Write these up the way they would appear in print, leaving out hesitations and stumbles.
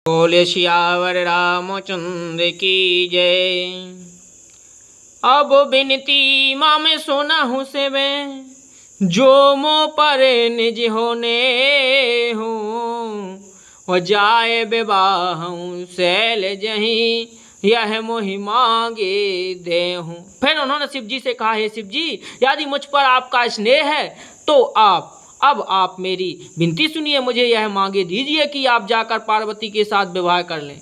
बोले सियावर रामचंद्र की जय। अब बिनती माँ में सोना हूँ से मैं, जो मो पर निज होने हूँ, और जाए विवाह शैल जहीं, यह मोहि मांगे दे हूँ। फिर उन्होंने शिव जी से कहा, हे शिव जी, यदि मुझ पर आपका स्नेह है तो अब आप मेरी विनती सुनिए, मुझे यह मांगे दीजिए कि आप जाकर पार्वती के साथ विवाह कर लें।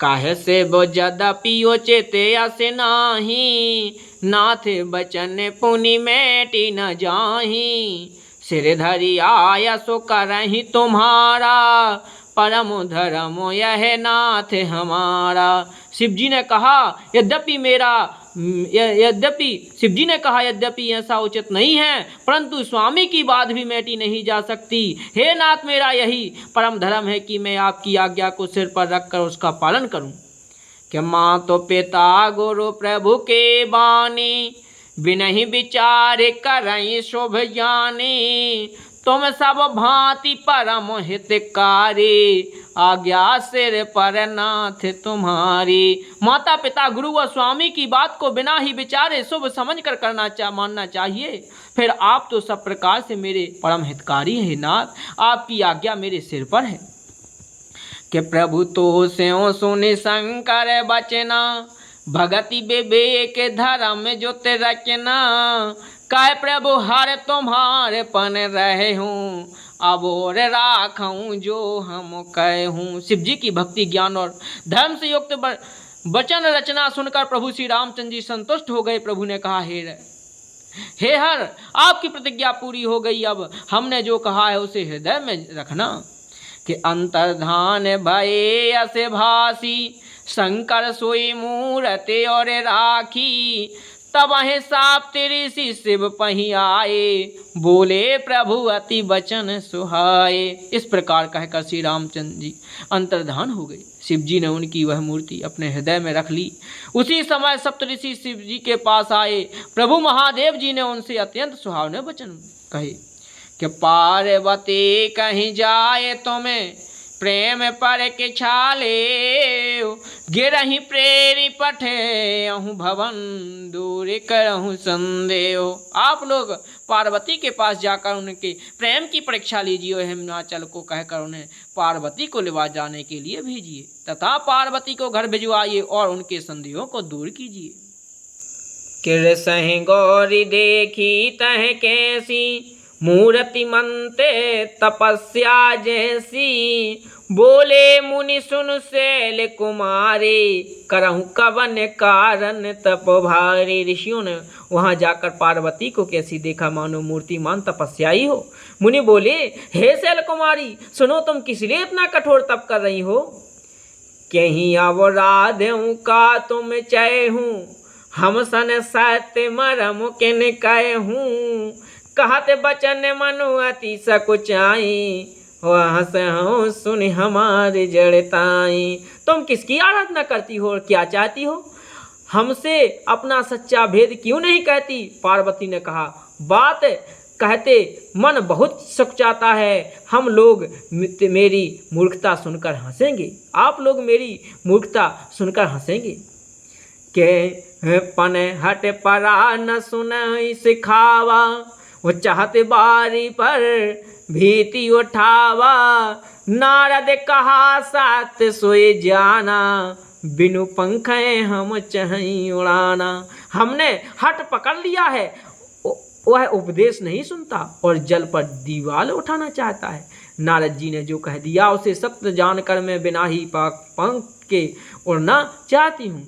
काहे से वो यद्यपि चेते असे नाही, नाथ बचन पुनि मैटी न जाही। सिर धरि आया सो करहि तुम्हारा, परम धर्म यह नाथ हमारा। शिव जी ने कहा यद्यपि ऐसा उचित नहीं है, परंतु स्वामी की बात भी मैटी नहीं जा सकती। हे नाथ, मेरा यही परम धर्म है कि मैं आपकी आज्ञा को सिर पर रखकर उसका पालन करूं। कि माँ तो पिता गुरु प्रभु के बानी, बिनहि विचार करई शुभ ज्ञानी। तुम सब भांति परम हितकारी, आज्ञा सिर पर नाथ तुम्हारी। माता पिता गुरु व स्वामी की बात को बिना ही विचारे शुभ समझकर मानना चाहिए। फिर आप तो सब प्रकार से मेरे परम हितकारी हैं नाथ, आपकी आज्ञा मेरे सिर पर है। कि प्रभु तो स्यों सुनि शंकर बचना, भगति विवेक धर्म ज्योत रचना। कह प्रभु हर तुम्हारे पन रहे हूँ, अब और राखूं जो हम कहूँ। शिव जी की भक्ति ज्ञान और धर्म से युक्त वचन रचना सुनकर प्रभु श्री रामचंद्र जी संतुष्ट हो गए। प्रभु ने कहा, हे हर, आपकी प्रतिज्ञा पूरी हो गई, अब हमने जो कहा है उसे हृदय में रखना। कि अंतर्धान भये असे भासी, शंकर सोई मूरते और राखी। तब अहे साप ऋषि शिव पही आए, बोले प्रभु अति वचन सुहाए। इस प्रकार कहकर श्री रामचंद्र जी अंतर्धान हो गए। शिव जी ने उनकी वह मूर्ति अपने हृदय में रख ली। उसी समय सप्तऋषि शिव जी के पास आए। प्रभु महादेव जी ने उनसे अत्यंत सुहावने वचन कहे कि पार्वती कहीं जाए तुम्हें प्रेम पर के छाले, गिरहि प्रेरी पठे अहूँ भवन, दूर करहूँ संदेह। आप लोग पार्वती के पास जाकर उनके प्रेम की परीक्षा लीजिए, हिमाचल को कहकर उन्हें पार्वती को ले जाने के लिए भेजिए तथा पार्वती को घर भिजवाइए और उनके संदेहों को दूर कीजिए। कृष्ण गौरी देखी तह कैसी, मूर्ति मनते तपस्या जैसी। बोले मुनि सुन शैल कुमारी, करहु कवन कारण तप भारी। ऋषियों ने वहां जाकर पार्वती को कैसी देखा, मानो मूर्तिमान तपस्या ही हो। मुनि बोले, हे शैल कुमारी, सुनो, तुम किस लिए इतना कठोर तप कर रही हो? कहीं अवराध का तुम चय हूँ, हम सन सत्य मरम किन कह हूँ। कहते बचन मनु अति सकुचाई, वह सुन हमारे जड़ताई। तुम किसकी आराधना करती हो और क्या चाहती हो? हमसे अपना सच्चा भेद क्यों नहीं कहती? पार्वती ने कहा, बात कहते मन बहुत सकुचाता है। हम लोग मेरी मूर्खता सुनकर हंसेंगे, आप लोग मेरी मूर्खता सुनकर हंसेंगे। के पन हट परा न सुन सिखावा, वो चाहते बारी पर भीति उठावा। नारद कहा सात सोए जाना, बिनु पंखे हम चाहें उड़ाना। हमने हट पकड़ लिया है, वह उपदेश नहीं सुनता और जल पर दीवार उठाना चाहता है। नारद जी ने जो कह दिया उसे सत्य जानकर मैं बिना ही पंख के उड़ना चाहती हूँ।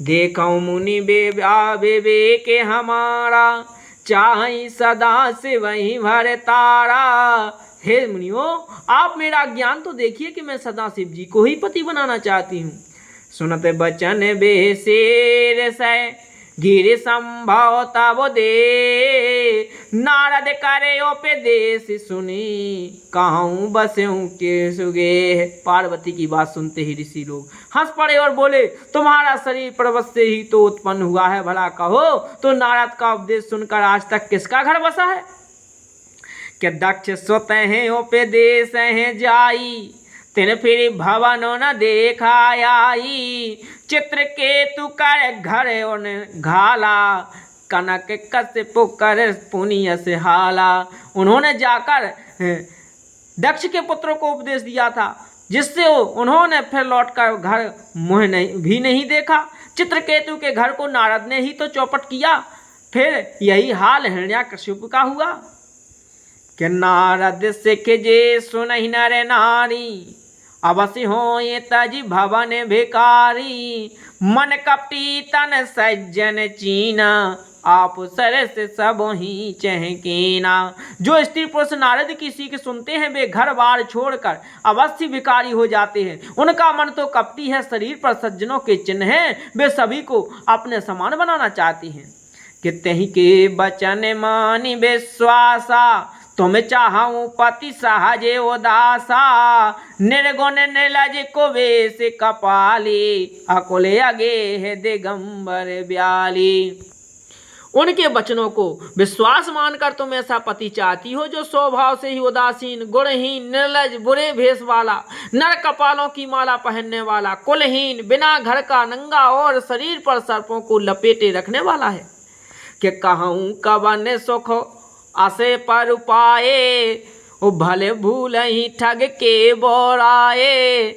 देखो मुनि विवेक हमारा, चाहे सदा से वही भर तारा। हे मुनियों, आप मेरा ज्ञान तो देखिए कि मैं सदा शिव जी को ही पति बनाना चाहती हूँ। सुनते बचन बेसेर से, गिर संभव तब दे। नारद करे उपदेश सुनी, कहूँ बसऊँ के सुगे। पार्वती की बात सुनते ही ऋषि लोग हंस पड़े और बोले, तुम्हारा शरीर पर्वत से ही तो उत्पन्न हुआ है, भला कहो तो नारद का उपदेश सुनकर आज तक किसका घर बसा है? कि दक्ष स्वतः उपदेश है जाई, तिन फिर भवनो न देखा आई, चित्रकेतु कर घर उन घाला, कनक कश्यप कर पुनिय से हाला। उन्होंने जाकर दक्ष के पुत्र को उपदेश दिया था, जिससे उन्होंने फिर लौटकर घर मुँह भी नहीं देखा। चित्रकेतु के घर को नारद ने ही तो चौपट किया, फिर यही हाल हिरण्याकश्यप का हुआ कि नारद सिख जे सुनहि नर नारी, अवश्य हो ये तज भवन भिकारी। मन कपटी तन सज्जन चीना, आप सरस सब ही चहकीना। जो स्त्री पुरुष नारद की सीख सुनते हैं वे घर बार छोड़कर अवश्य भिखारी हो जाते हैं। उनका मन तो कपटी है, शरीर पर सज्जनों के चिन्ह हैं, वे सभी को अपने समान बनाना चाहते हैं। कि तहि के बचन मानि विश्वासा, तुम चाहूं पति सहजे उदासा। निर्गुण निर्लज को वेश कपाली, अकुले अगे है दिगंबर ब्याली। उनके वचनों को विश्वास मानकर तुम ऐसा पति चाहती हो जो स्वभाव से ही उदासीन, गुणहीन, निर्लज, बुरे भेष वाला, नर कपालों की माला पहनने वाला, कुलहीन, बिना घर का, नंगा और शरीर पर सर्पों को लपेटे रखने वाला है। कि कहूँ कवन सुख आसे पर उपाये, ओ भले भूल ही ठग के बोराए।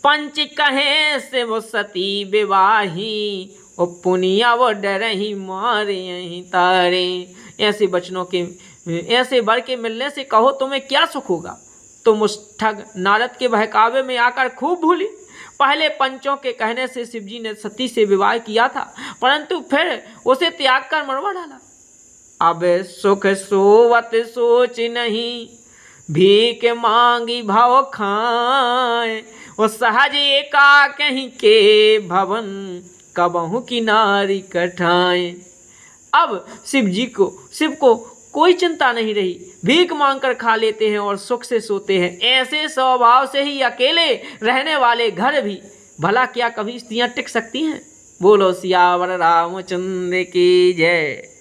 पंच कहे से वो सती विवाही, ओ पुनिया वो डर ही मारे यहीं तारे। ऐसे बचनों के, ऐसे वर के मिलने से कहो तुम्हें क्या सुख होगा। तुम उस ठग नारद के बहकावे में आकर खूब भूली। पहले पंचों के कहने से शिवजी ने सती से विवाह किया था, परंतु फिर उसे त्याग कर मरवा डाला। अब सुख सोवत सोच नहीं, भीख मांगी भाव खाए। वो सहज एका कहीं के भवन, कबहू की नारी कठाए। अब शिव को कोई चिंता नहीं रही, भीख मांगकर खा लेते हैं और सुख से सोते हैं। ऐसे स्वभाव से ही अकेले रहने वाले घर भी भला क्या कभी स्त्रियां टिक सकती हैं। बोलो सियावर रामचंद्र की जय।